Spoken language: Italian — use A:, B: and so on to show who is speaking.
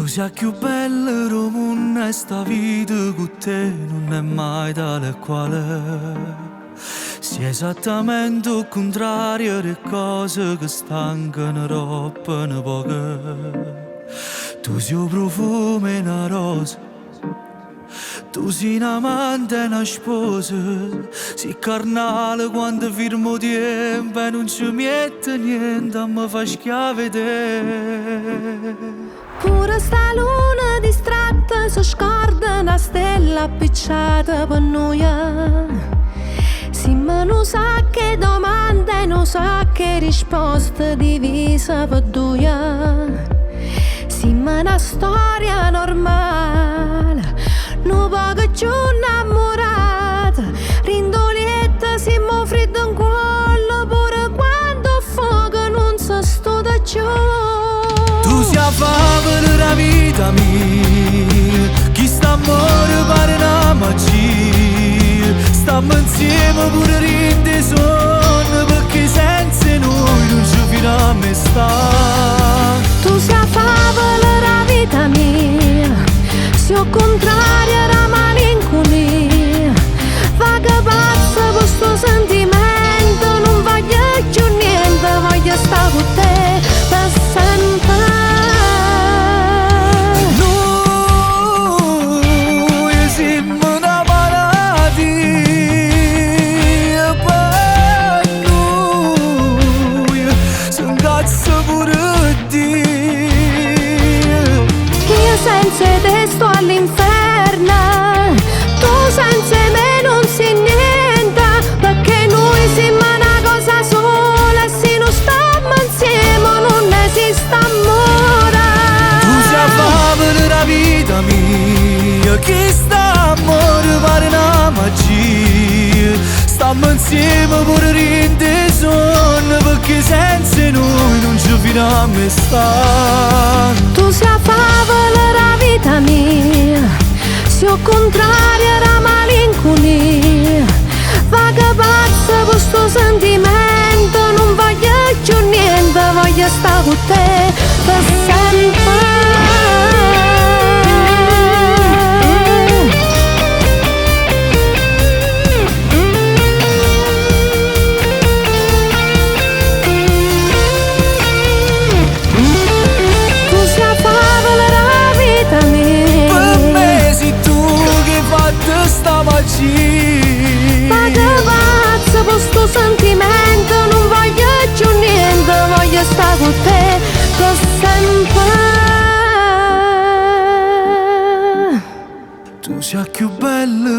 A: sia più bella del mondo e sta vita con te non è mai tale quale. Sia esattamente il contrario delle cose che stancano troppo ne poche. Tu sei un profumo e una rosa, tu sei un amante e una sposa, sei carnale quando firmo tempo e non ci mette niente a me fa schiave te.
B: Pure sta luna distratta si scorda una stella appicciata per noi. Sì, ma non sa che domande, non sa che risposte divisa per due. Sì, ma una storia normale, non poco più innamorata, rindolietta, siamo freddo in cuore, pure quando fuoco non si studia giù.
A: Tu sei a favola della vita mia, chi sta a morire pare una magia. Stiamo insieme pure rinde sonno, perché senza noi non ci finiamo a stare.
B: Tu sei a favola della vita mia, sei al contrario della malinconia. Vaga pazza per sto sentimento, non voglio più niente, voglio stare con te per sempre. Senza te sto all'inferno, tu senza me non sei niente, perché noi siamo una cosa sola e se non stiamo insieme non esiste amore.
A: Tu sei a favola della vita mia, chi sta a morire pare una magia. Stiamo insieme pure rinde sonno, perché senza noi non ci finiamo a stare.
B: Tu sei a favola della vita mia, sei al contrario della malinconia. Vaga pazza per sto sentimento, non voglio più niente, voglio stare con te per sempre.
A: Sta magia,
B: vaga pazza per sto sentimento, non voglio più niente, voglio stare con te per sempre.
A: tu sei più bella